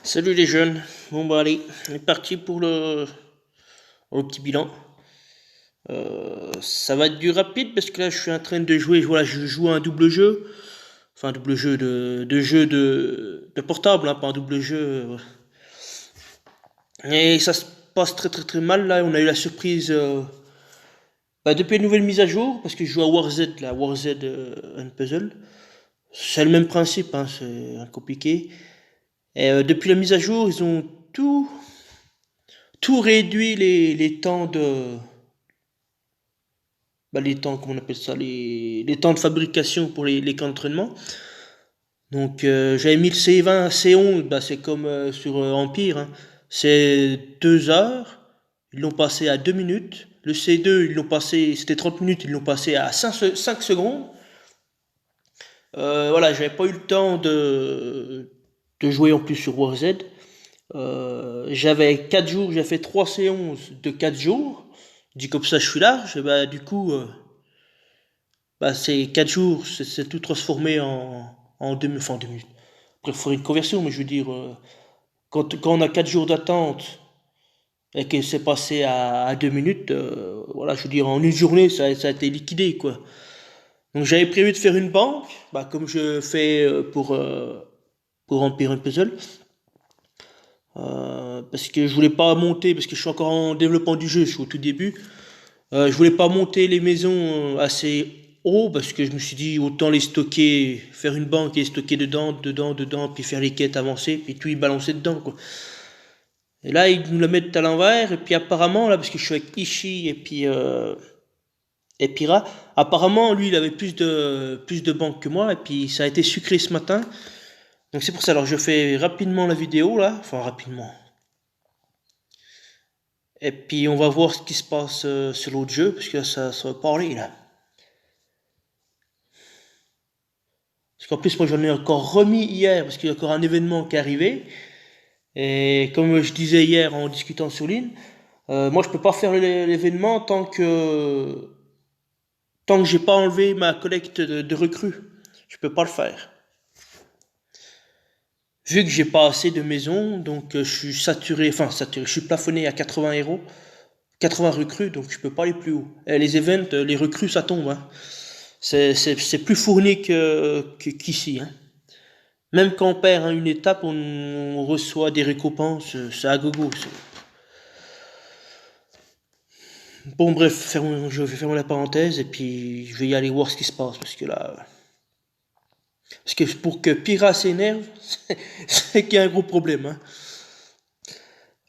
Salut les jeunes, bon bah allez, on est parti pour le petit bilan. Ça va être du rapide parce que là je suis en train de jouer, voilà, je joue à un double jeu, enfin un double jeu de portable, hein, pas un double jeu. Et ça se passe très très très mal là, on a eu la surprise depuis une nouvelle mise à jour, parce que je joue à WarZ, là, WarZ and Puzzle. C'est le même principe, hein, c'est compliqué. Et depuis la mise à jour, ils ont tout réduit les temps les temps, comment on appelle ça, les temps de fabrication pour les camps d'entraînement. Donc j'avais mis le C20, C11, bah, c'est comme sur Empire, hein. C'est 2 heures, ils l'ont passé à 2 minutes. Le C2, ils l'ont passé, c'était 30 minutes, ils l'ont passé à 5 secondes. Voilà, j'avais pas eu le temps de jouer en plus sur WarZ. J'avais 4 jours, j'ai fait 3 C11 de 4 jours. Je dis comme ça, je suis large. Et bah, du coup, ces 4 jours, c'est tout transformé en 2 minutes. Enfin, 2 minutes. Après, il faudrait une conversion, mais je veux dire, quand on a 4 jours d'attente et que c'est passé à 2 minutes, voilà, je veux dire, en une journée, ça a été liquidé, quoi. Donc j'avais prévu de faire une banque, bah, comme je fais pour Empire and Puzzle. Parce que je voulais pas monter, parce que je suis encore en développement du jeu, je suis au tout début. Je voulais pas monter les maisons assez haut, parce que je me suis dit autant les stocker, faire une banque et les stocker dedans, puis faire les quêtes avancées, puis tout y balancer dedans, quoi. Et là, ils nous la mettent à l'envers, et puis apparemment, là, parce que je suis avec Ishii et Pira, apparemment, lui, il avait plus de banques que moi, et puis ça a été sucré ce matin. Donc c'est pour ça, alors je fais rapidement la vidéo, là, enfin rapidement. Et puis on va voir ce qui se passe sur l'autre jeu, parce que là, ça va parler, là. Parce qu'en plus, moi, j'en ai encore remis hier, parce qu'il y a encore un événement qui est arrivé. Et comme je disais hier en discutant sur ligne, moi, je peux pas faire l'événement tant que j'ai pas enlevé ma collecte de recrues. Je peux pas le faire. Vu que j'ai pas assez de maisons, donc je suis saturé, enfin saturé, je suis plafonné à 80 euros, 80 recrues, donc je peux pas aller plus haut. Et les events, les recrues, ça tombe, hein. C'est plus fourni qu'ici, hein. Même quand on perd, hein, une étape, on reçoit des récompenses, c'est à gogo. Bon bref, je vais fermer la parenthèse et puis je vais y aller voir ce qui se passe parce que là, parce que pour que Pira s'énerve, c'est qu'il y a un gros problème,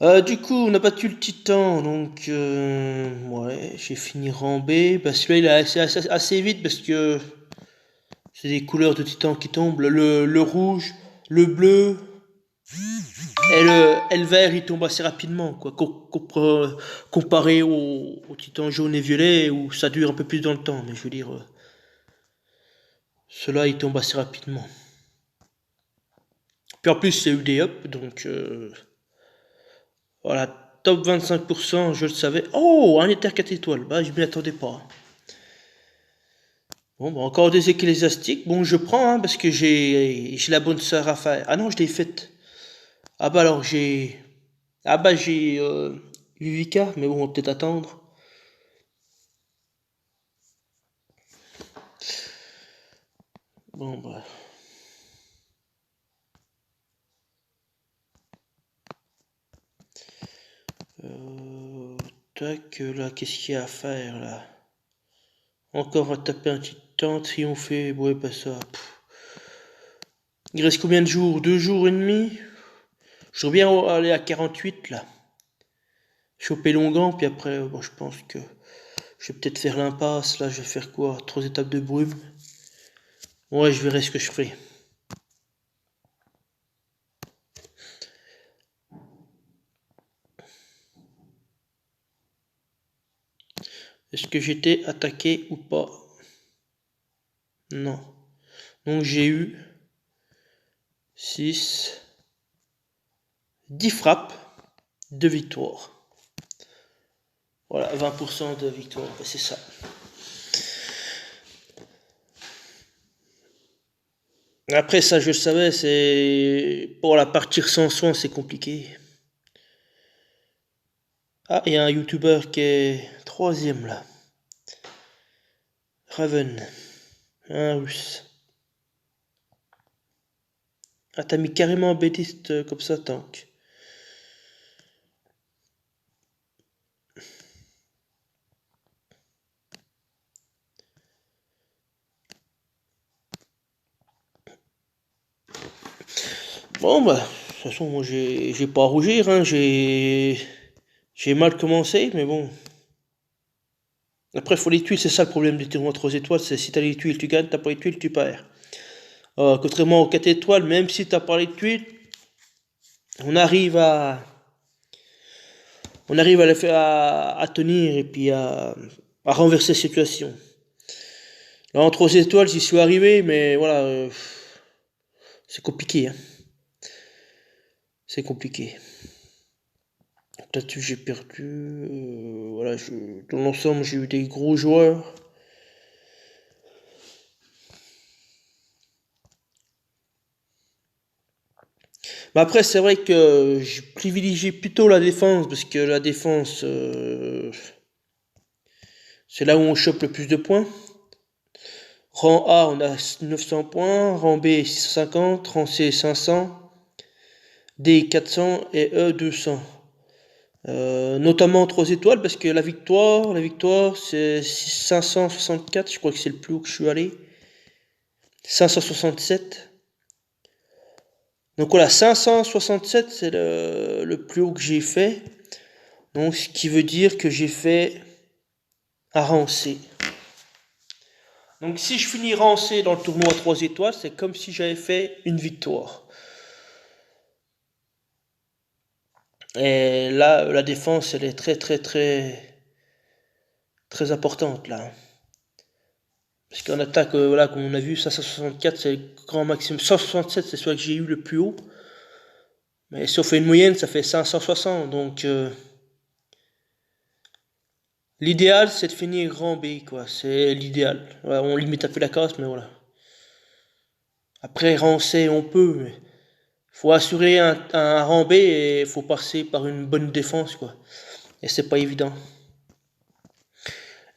hein. Du coup, on a battu le Titan, donc ouais, j'ai fini rang B. Bah, celui-là, il est assez vite parce que c'est des couleurs de Titan qui tombent. Le rouge, le bleu, et le vert, il tombe assez rapidement, quoi, comparé au titan jaune et violet, où ça dure un peu plus dans le temps. Mais je veux dire, ceux-là, ils tombent assez rapidement. Puis en plus, c'est UD Up, donc voilà, top 25%, je le savais. Oh, un éther 4 étoiles, bah, je m'y attendais pas. Bon, bah, encore des ecclésiastiques. Bon, je prends, hein, parce que j'ai la bonne sœur à faire. Ah non, je l'ai faite. Ah bah alors, j'ai 8K, mais bon, on va peut-être attendre. Bon, bah. Euh, tac, là, qu'est-ce qu'il y a à faire, là? Encore à taper un titan, triompher, ouais, pas ça. Pff. Il reste combien de jours? 2 jours et demi? Je veux bien aller à 48, là. Choper Longan, puis après, bon, je pense que je vais peut-être faire l'impasse, là, je vais faire quoi? 3 étapes de brume? Ouais, je verrai ce que je ferai. Est-ce que j'étais attaqué ou pas? Non. Donc j'ai eu 6, 10 frappes, 2 victoires. Voilà, 20% de victoire, c'est ça. Après ça, je le savais, c'est pour la partir sans soin, c'est compliqué. Ah, il y a un YouTuber qui est troisième là. Raven, un russe. Ah, t'as mis carrément un bêtiste comme ça, tank. Bon, bah, de toute façon, moi, j'ai pas à rougir, hein. J'ai mal commencé, mais bon. Après, faut les tuiles, c'est ça le problème des tournois 3 étoiles, c'est si t'as les tuiles, tu gagnes, t'as pas les tuiles, tu perds. Contrairement aux 4 étoiles, même si t'as pas les tuiles, on arrive à, on arrive à le faire, à tenir et puis à renverser la situation. Là, en 3 étoiles, j'y suis arrivé, mais voilà, c'est compliqué, hein. C'est compliqué. Là-dessus, j'ai perdu. Voilà, dans l'ensemble, j'ai eu des gros joueurs. Mais après, c'est vrai que je privilégie plutôt la défense, parce que la défense, c'est là où on chope le plus de points. Rang A, on a 900 points, rang B, 650, rang C, 500, D, 400 et E, 200. Notamment 3 étoiles, parce que la victoire, c'est 564, je crois que c'est le plus haut que je suis allé. 567. Donc voilà, 567, c'est le plus haut que j'ai fait. Donc ce qui veut dire que j'ai fait un rang C. Donc si je finis rang C dans le tournoi 3 étoiles, c'est comme si j'avais fait une victoire. Et là, la défense, elle est très très très très importante là. Parce qu'en attaque, voilà, comme on a vu, 564 c'est le grand maximum. 167 c'est celui que j'ai eu le plus haut. Mais si on fait une moyenne, ça fait 560. Donc l'idéal c'est de finir grand B, quoi. C'est l'idéal. Voilà, on limite un peu la casse, mais voilà. Après, rang C, on peut, mais faut assurer un rang B et faut passer par une bonne défense, quoi. Et c'est pas évident.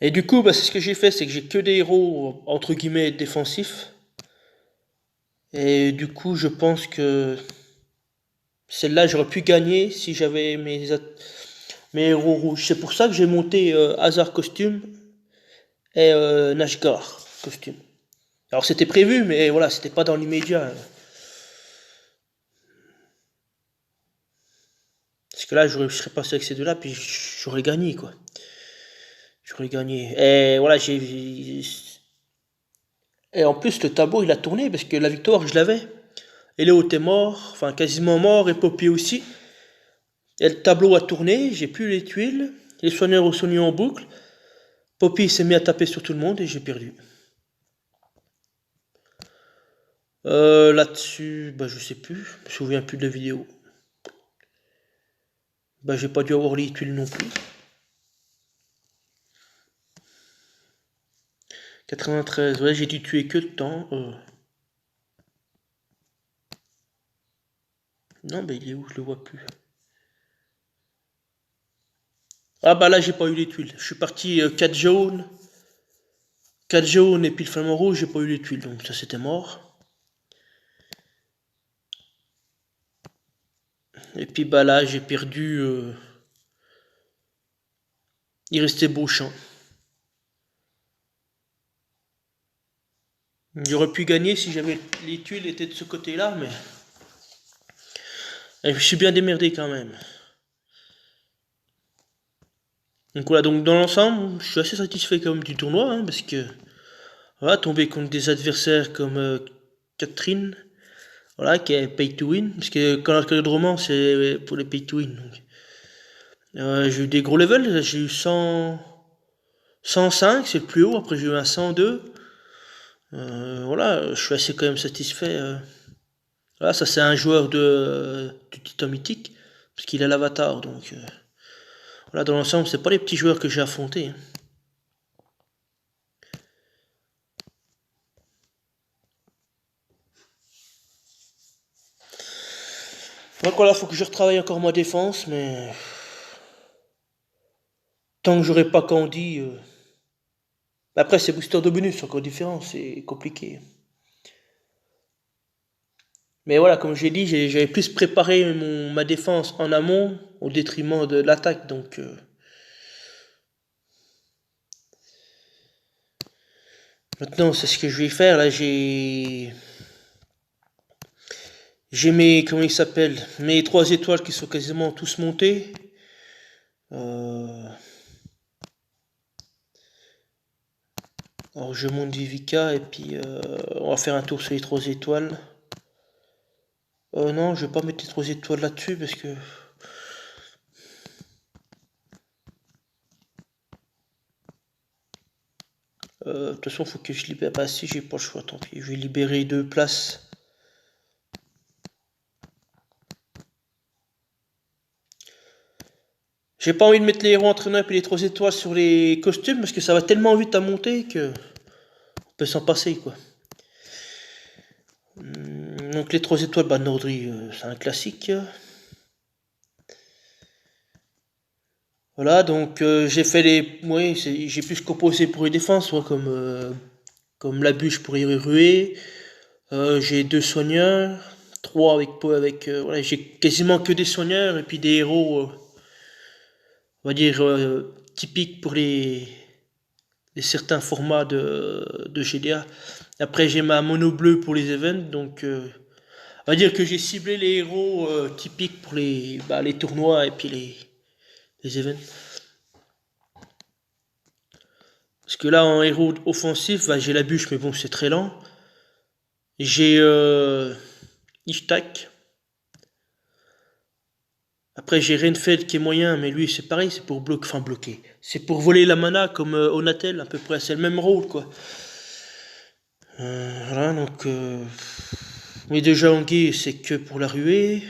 Et du coup, bah, c'est ce que j'ai fait, c'est que j'ai que des héros entre guillemets défensifs. Et du coup, je pense que celle-là, j'aurais pu gagner si j'avais mes héros rouges. C'est pour ça que j'ai monté Hazard costume et Nashgar costume. Alors c'était prévu, mais voilà, c'était pas dans l'immédiat. Parce que là, je serais passé avec ces deux-là, puis j'aurais gagné, quoi. J'aurais gagné. Et voilà, Et en plus, le tableau, il a tourné, parce que la victoire, je l'avais. Léo était mort, enfin quasiment mort, et Poppy aussi. Et le tableau a tourné, j'ai plus les tuiles. Les soigneurs ont sonné en boucle. Poppy s'est mis à taper sur tout le monde et j'ai perdu. Là-dessus, bah je sais plus, je me souviens plus de la vidéo. Bah j'ai pas dû avoir les tuiles non plus. 93, ouais j'ai dû tuer que le temps. Non bah il est où, je le vois plus. Ah bah là j'ai pas eu les tuiles. Je suis parti 4 jaunes. 4 jaunes et puis le flamant rouge, j'ai pas eu les tuiles, donc ça c'était mort. Et puis bah là j'ai perdu. Il restait Beauchamp. J'aurais pu gagner si j'avais les tuiles étaient de ce côté-là, mais je suis bien démerdé quand même. Donc voilà, donc dans l'ensemble, je suis assez satisfait quand même du tournoi, hein, parce que voilà, tomber contre des adversaires comme Catherine, voilà, qui est pay to win, parce que quand l'arcade de roman, c'est pour les pay to win. Donc. J'ai eu des gros levels, j'ai eu 100, 105, c'est le plus haut, après j'ai eu un 102. Voilà, je suis assez quand même satisfait. Voilà, ça c'est un joueur du Titan Mythique, parce qu'il a l'avatar, donc voilà, dans l'ensemble, c'est pas les petits joueurs que j'ai affrontés, hein. Donc voilà, faut que je retravaille encore ma défense, mais tant que j'aurai pas Candy... Après, c'est booster de bonus, c'est encore différent, c'est compliqué. Mais voilà, comme j'ai dit, j'avais plus préparé ma défense en amont au détriment de l'attaque. Donc maintenant, c'est ce que je vais faire. Là, j'ai mes, comment il s'appelle, mes 3 étoiles qui sont quasiment tous montés. Alors je monte Vivica et puis on va faire un tour sur les 3 étoiles. Non, je vais pas mettre les 3 étoiles là-dessus parce que... de toute façon, faut que je libère... Bah si, j'ai pas le choix, tant pis. Je vais libérer 2 places. J'ai pas envie de mettre les héros entraîneurs et les 3 étoiles sur les costumes parce que ça va tellement vite à monter que... On peut s'en passer, quoi. Donc les 3 étoiles, bah Nordry, c'est un classique. Voilà, donc j'ai fait les... Oui, j'ai pu se composer pour les défenses, soit comme la bûche pour y ruer. J'ai 2 soigneurs, 3 avec voilà, j'ai quasiment que des soigneurs et puis des héros, on va dire, typiques pour certains formats de GDA. Après, j'ai ma mono bleue pour les events, donc on va dire que j'ai ciblé les héros typiques pour les tournois et puis les events. Parce que là, en héros offensif, bah, j'ai la bûche, mais bon, c'est très lent. J'ai Ishtak. Après, j'ai Renfeld qui est moyen, mais lui, c'est pareil, c'est pour bloquer. C'est pour voler la mana comme Onatel, à peu près. C'est le même rôle, quoi. Voilà, donc... Mais déjà, Anguille, c'est que pour la ruée.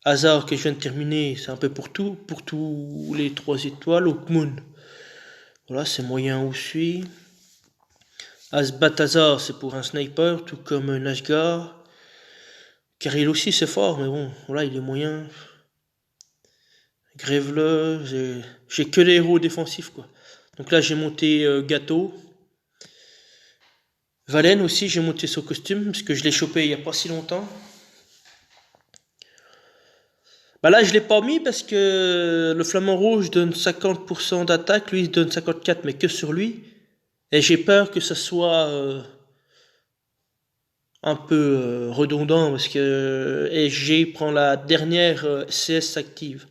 Hasard que je viens de terminer, c'est un peu pour tout. Pour tous les 3 étoiles. Oakmoon, voilà, c'est moyen aussi. Asbatazar, c'est pour un sniper, tout comme Nashgar. Karil aussi, c'est fort, mais bon, voilà, il est moyen. Grève-le, j'ai que les héros défensifs, quoi. Donc là, j'ai monté Gâteau. Valen aussi, j'ai monté son costume, parce que je l'ai chopé il n'y a pas si longtemps. Bah là, je l'ai pas mis parce que le flamant rouge donne 50% d'attaque, lui il donne 54%, mais que sur lui. Et j'ai peur que ça soit un peu redondant, parce que ESG prend la dernière CS active.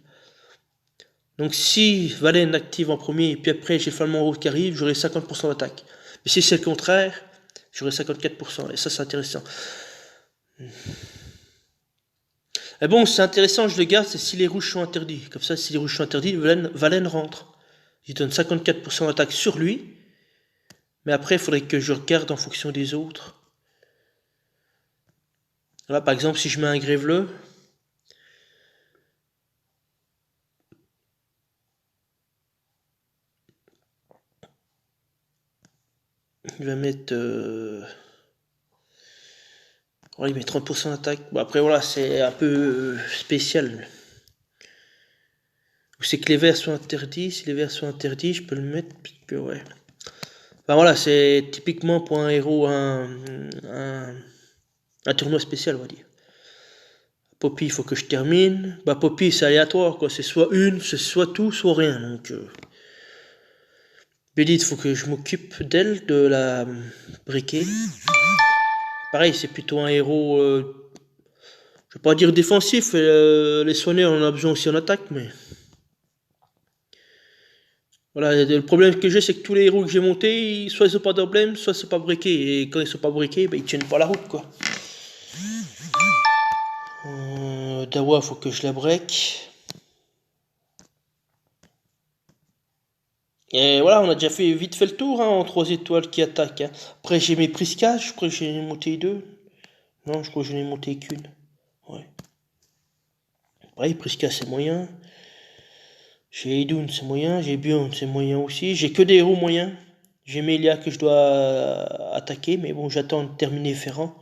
Donc si Valen active en premier, et puis après j'ai Flamant Rouge qui arrive, j'aurai 50% d'attaque. Mais si c'est le contraire, j'aurai 54%, et ça c'est intéressant. Et bon, c'est intéressant, je le garde, c'est si les rouges sont interdits. Comme ça, si les rouges sont interdits, Valen rentre. Il donne 54% d'attaque sur lui, mais après il faudrait que je regarde en fonction des autres. Là, par exemple, si je mets un grève-le, il va mettre... ouais, il met 30% d'attaque. Bon, après, voilà, c'est un peu spécial. C'est que les verts sont interdits. Si les verts sont interdits, je peux le mettre, parce que, ouais. Enfin, voilà, c'est typiquement pour un héros, un tournoi spécial, on va dire. Poppy, il faut que je termine. Bah, Poppy, c'est aléatoire, quoi. C'est soit tout, soit rien. Donc, Bédite, il faut que je m'occupe d'elle, de la briquer. Pareil, c'est plutôt un héros, je vais pas dire défensif. Les soigneurs, on en a besoin aussi en attaque, mais... Voilà, le problème que j'ai, c'est que tous les héros que j'ai montés, soit ils sont pas d'emblème, soit ils sont pas briqués. Et quand ils sont pas briqués, bah, ils tiennent pas la route, quoi. Dawa, faut que je la break. Et voilà, on a déjà fait vite fait le tour hein, en 3 étoiles qui attaquent. Hein. Après, j'ai mes Prisca, je crois que j'en ai monté 2. Non, je crois que j'en ai monté qu'une. Ouais. Pareil, Prisca, c'est moyen. J'ai Idun, c'est moyen. J'ai Bjorn, c'est moyen aussi. J'ai que des héros moyens. J'ai Melia que je dois attaquer, mais bon, j'attends de terminer Ferrand.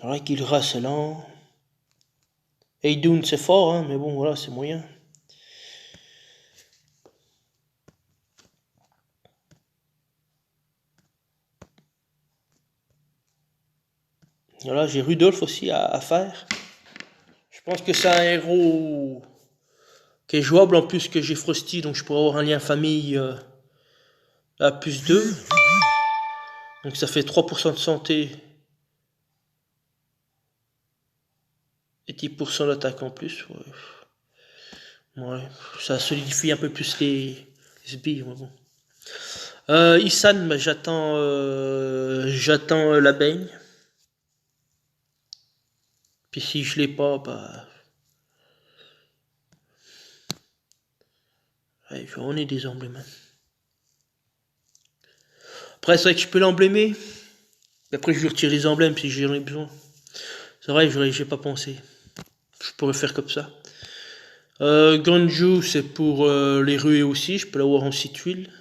Alors, Gilra, c'est lent. Eidoun c'est fort, hein, mais bon voilà, c'est moyen. Voilà, j'ai Rudolf aussi à faire. Je pense que c'est un héros qui est jouable en plus que j'ai Frosty, donc je pourrais avoir un lien famille à plus 2. Donc ça fait 3% de santé et 10% d'attaque en plus. Ouais, ça solidifie un peu plus les sbires, mais bon. Isan, bah, j'attends la baigne. Puis si je l'ai pas, bah, ouais, on est des emblèmes. Après, c'est vrai que je peux l'emblémer. Après, je lui retire les emblèmes si j'en ai besoin. C'est vrai, j'ai pas pensé. Je pourrais faire comme ça. Ganju, c'est pour les ruées aussi. Je peux l'avoir en 6 tuiles.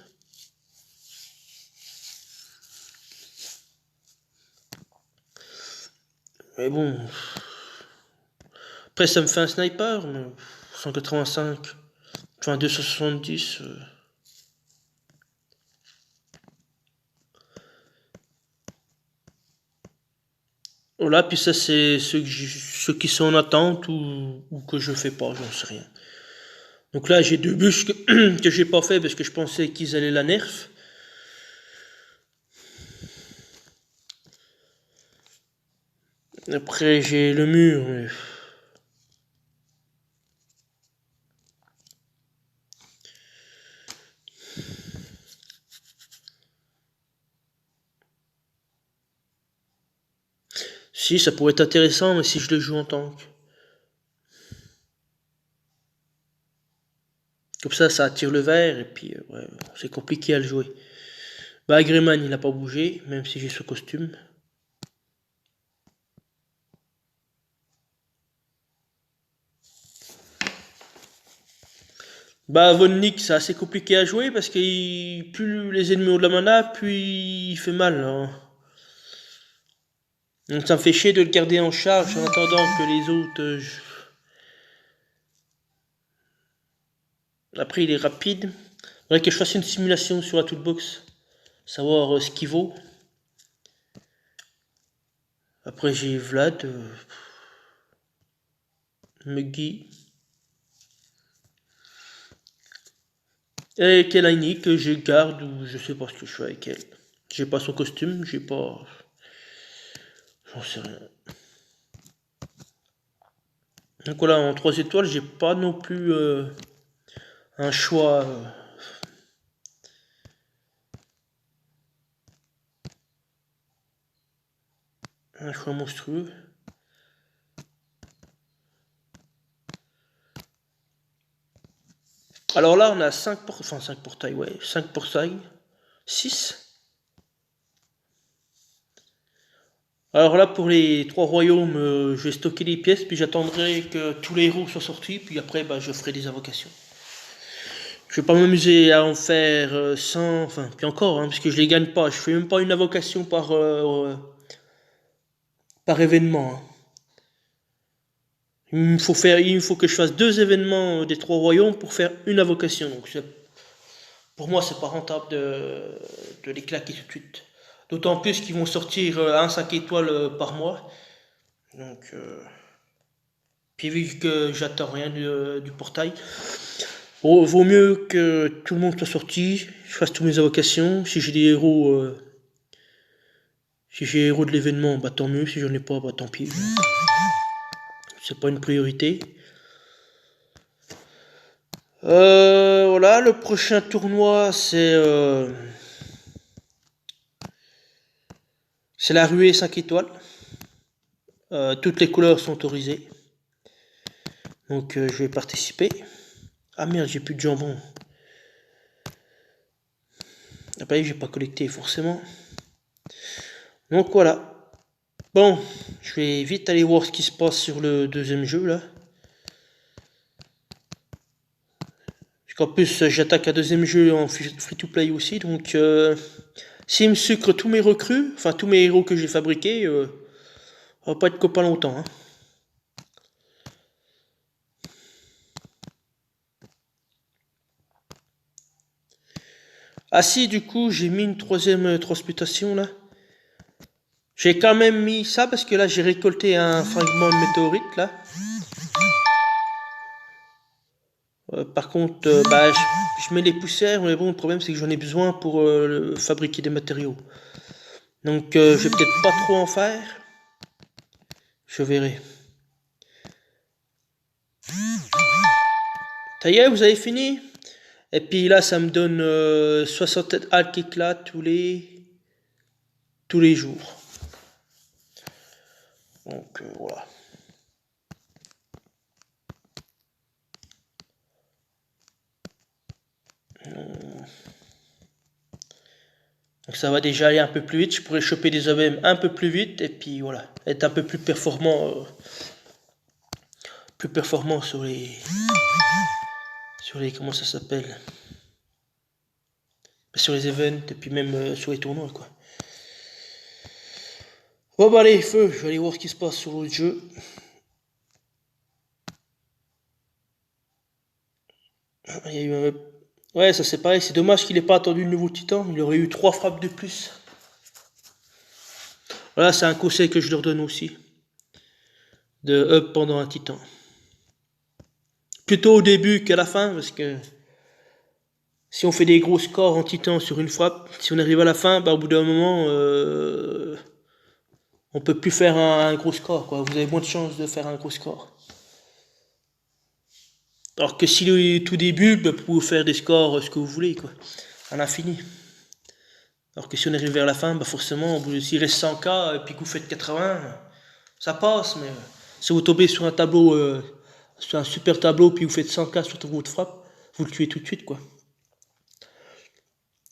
Mais bon. Après, ça me fait un sniper. Mais 185. Enfin, 270. Voilà, puis ça, c'est ceux qui sont en attente ou que je fais pas, j'en sais rien. Donc là, j'ai 2 bûches que j'ai pas fait parce que je pensais qu'ils allaient la nerf. Après, j'ai le mur. Mais... Si, ça pourrait être intéressant, mais si je le joue en tank. Comme ça attire le vert, et puis ouais, c'est compliqué à le jouer. Bah, Greyman, il n'a pas bougé, même si j'ai ce costume. Bah, Von Nick, c'est assez compliqué à jouer parce que plus les ennemis ont de la mana, plus il fait mal, hein. Donc ça me fait chier de le garder en charge en attendant que les autres... Après, il est rapide. Il faudrait que je fasse une simulation sur la toolbox. Savoir ce qu'il vaut. Après, j'ai Vlad. Muggy. Et Kelaini que je garde ou je sais pas ce que je fais avec elle. J'ai pas son costume, j'ai pas... J'en sais rien. Donc voilà, en 3 étoiles, j'ai pas non plus un choix... un choix monstrueux. Alors là, on a 5 enfin 5 portails, ouais. 5 portails. 6. Alors là, pour les 3 royaumes, je vais stocker les pièces, puis j'attendrai que tous les héros soient sortis, puis après, bah, je ferai des invocations. Je vais pas m'amuser à en faire 100, enfin, puis encore, hein, parce que je les gagne pas. Je fais même pas une invocation par événement, hein. Il me faut que je fasse 2 événements des 3 royaumes pour faire une invocation. Donc pour moi, c'est pas rentable de les claquer tout de suite. D'autant plus qu'ils vont sortir un 5 étoiles par mois. Donc, puis vu que j'attends rien du portail, vaut mieux que tout le monde soit sorti, je fasse toutes mes invocations. Si j'ai les héros de l'événement, bah tant mieux. Si j'en ai pas, bah tant pis. C'est pas une priorité. Voilà, le prochain tournoi, c'est la ruée 5 étoiles. Toutes les couleurs sont autorisées. Donc je vais participer. Ah merde, j'ai plus de jambon. Après, j'ai pas collecté forcément. Donc voilà. Bon, je vais vite aller voir ce qui se passe sur le deuxième jeu là. Parce qu'en plus, j'attaque un deuxième jeu en free-to-play aussi. Donc, s'il me sucre tous mes recrues, enfin tous mes héros que j'ai fabriqués, on va pas être copains longtemps, hein. Ah si, du coup, j'ai mis une troisième transmutation là. J'ai quand même mis ça parce que là, j'ai récolté un fragment de météorite là. Par contre, bah, je mets les poussières, mais bon, le problème c'est que j'en ai besoin pour fabriquer des matériaux. Donc, je vais peut-être pas trop en faire. Je verrai. Ça y est, vous avez fini? Et puis là, ça me donne 60 alques éclats tous les jours. Donc, voilà. Donc ça va déjà aller un peu plus vite. Je pourrais choper des OBM un peu plus vite et puis voilà, être un peu plus performant sur les comment ça s'appelle, sur les events et puis même sur les tournois quoi. Bon bah allez, feu, je vais aller voir ce qui se passe sur l'autre jeu. Il y a eu un... Ouais, ça c'est pareil, c'est dommage qu'il ait pas attendu le nouveau titan, il aurait eu 3 frappes de plus. Voilà, c'est un conseil que je leur donne aussi. De up pendant un titan. Plutôt au début qu'à la fin, parce que si on fait des gros scores en titan sur une frappe, si on arrive à la fin, bah, au bout d'un moment, on peut plus faire un gros score, quoi. Vous avez moins de chances de faire un gros score. Alors que si le tout début, bah, vous pouvez faire des scores ce que vous voulez, quoi, à l'infini. Alors que si on arrive vers la fin, bah forcément, s'il reste 100K et puis que vous faites 80, ça passe, mais si vous tombez sur un tableau, sur un super tableau, puis vous faites 100K sur votre frappe, vous le tuez tout de suite, quoi.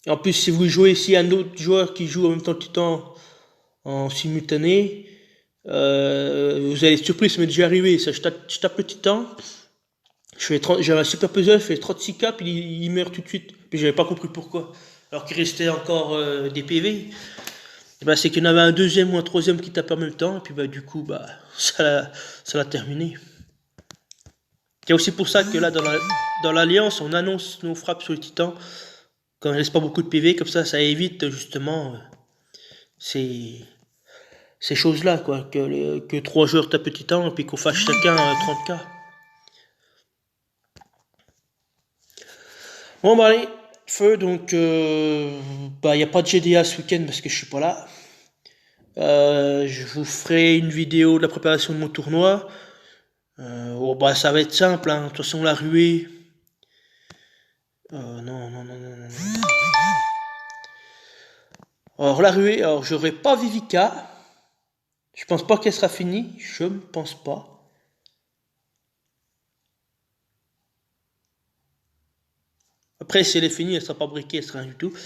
Et en plus, si vous jouez ici un autre joueur qui joue en même temps Titan en simultané, vous allez être surpris, ça m'est déjà arrivé. Ça, je tape le Titan, j'ai un super puzzle, je fais 36K, puis il meurt tout de suite. Puis j'avais pas compris pourquoi. Alors qu'il restait encore des PV. Et ben, c'est qu'il y en avait un deuxième ou un troisième qui tapait en même temps, et puis bah, du coup, bah, ça l'a terminé. C'est aussi pour ça que là, dans l'Alliance, on annonce nos frappes sur le Titan quand il reste pas beaucoup de PV, comme ça évite justement ces, ces choses-là, quoi, que 3 joueurs tapent le Titan, et puis qu'on fasse chacun 30K. Bon, bah allez, feu, donc, bah, il n'y a pas de GDA ce week-end parce que je suis pas là. Je vous ferai une vidéo de la préparation de mon tournoi. Oh, bah, ça va être simple, hein. De toute façon, la ruée. Non, non, non, non, non, non. Alors, la ruée, alors, j'aurai pas Vivica. Je pense pas qu'elle sera finie. Je ne pense pas. Après, si elle est finie, elle sera pas briquée, elle sera rien du tout.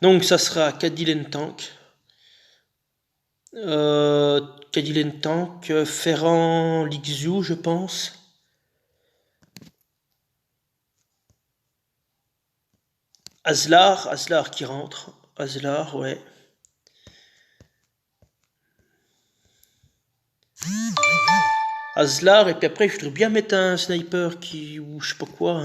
Donc, ça sera Cadillac Tank. Cadillac Tank, Ferrand Lixu, je pense. Aslar qui rentre. Aslar, ouais. Aslar, et puis après, je voudrais bien mettre un sniper ou je sais pas quoi.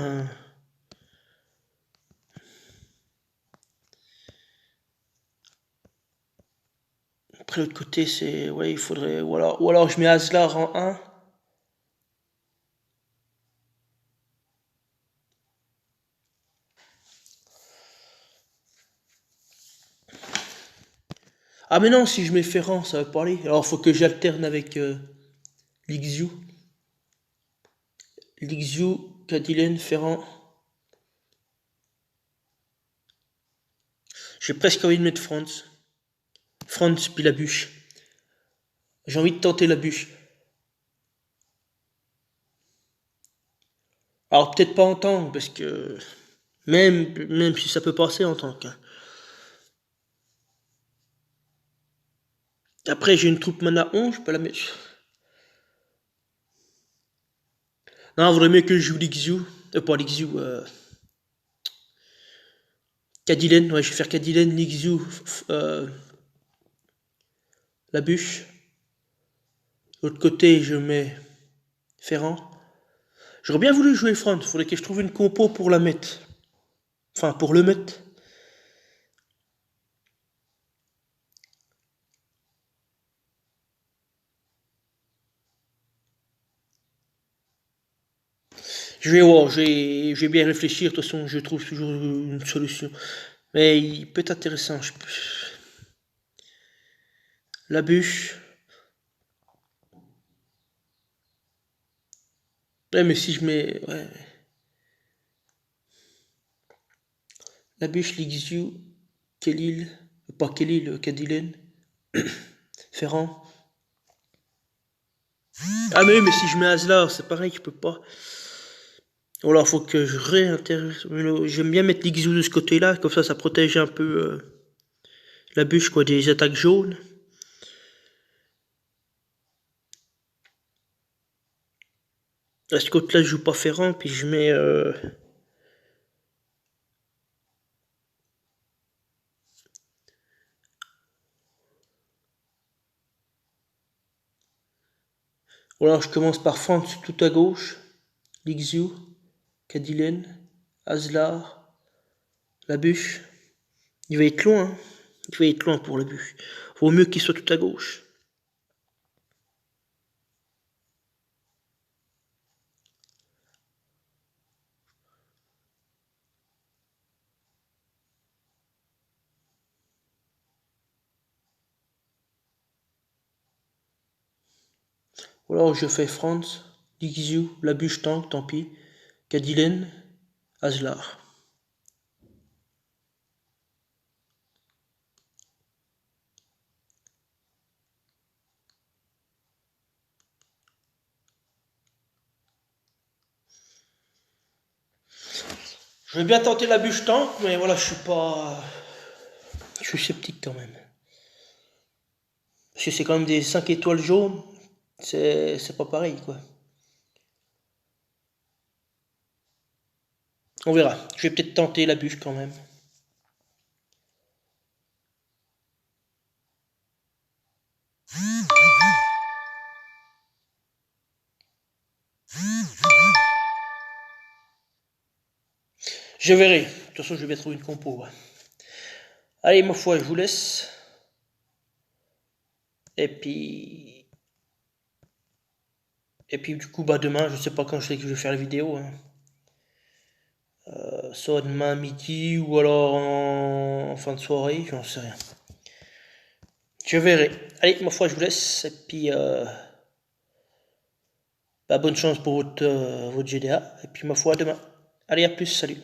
Après, l'autre côté, c'est. Ouais, il faudrait. Ou alors je mets Aslar en 1. Ah, mais non, si je mets Ferrand, ça va pas aller. Alors, faut que j'alterne avec Lixu. Lixu, Cadillac, Ferrand. J'ai presque envie de mettre Franz. Franz, puis la bûche. J'ai envie de tenter la bûche. Alors, peut-être pas en tank, parce que. Même si ça peut passer en tank. Hein. Après, j'ai une troupe mana 11, je peux la mettre. Non, il vaudrait mieux que je joue Lixu. Pas Lixu, Cadillac, ouais, je vais faire Cadillac, Lixu, la bûche. L'autre côté, je mets Ferrand. J'aurais bien voulu jouer Front, il faudrait que je trouve une compo pour la mettre. Enfin, pour le mettre. Je vais voir, je vais bien réfléchir. De toute façon, je trouve toujours une solution. Mais il peut être intéressant. La bûche. Ouais, mais si je mets. Ouais. La bûche, Lixu, Kelil. Pas Kelil, Cadilen. Ferrand. Ah, mais oui, mais si je mets Aslar, c'est pareil, je peux pas. Ou alors, faut que je réintéresse. J'aime bien mettre l'Ixu de ce côté-là, comme ça protège un peu la bûche, quoi, des attaques jaunes. À ce côté-là, je joue pas Ferrand, puis je mets. Ou alors, je commence par Franck tout à gauche, Lixu, Cadilen, Aslar, la bûche. Il va être loin, hein. Il va être loin pour la bûche. Vaut mieux qu'il soit tout à gauche. Ou alors, je fais Franz, Lixu, la bûche tank, tant pis, Cadilen, Aslar. Je vais bien tenter la bûche tank, mais voilà, je suis pas. Je suis sceptique quand même. Parce que c'est quand même des 5 étoiles jaunes. C'est pas pareil, quoi. On verra. Je vais peut-être tenter la bûche quand même. Je verrai. De toute façon, je vais bien trouver une compo. Ouais. Allez, ma foi, je vous laisse. Et puis. Et puis, du coup, bah, demain, je sais pas quand je sais que je vais faire la vidéo. Hein. Soit demain midi ou alors en fin de soirée, j'en sais rien. Je verrai. Allez, ma foi, je vous laisse. Et puis, bah, bonne chance pour votre GDA. Et puis, ma foi, à demain. Allez, à plus, salut.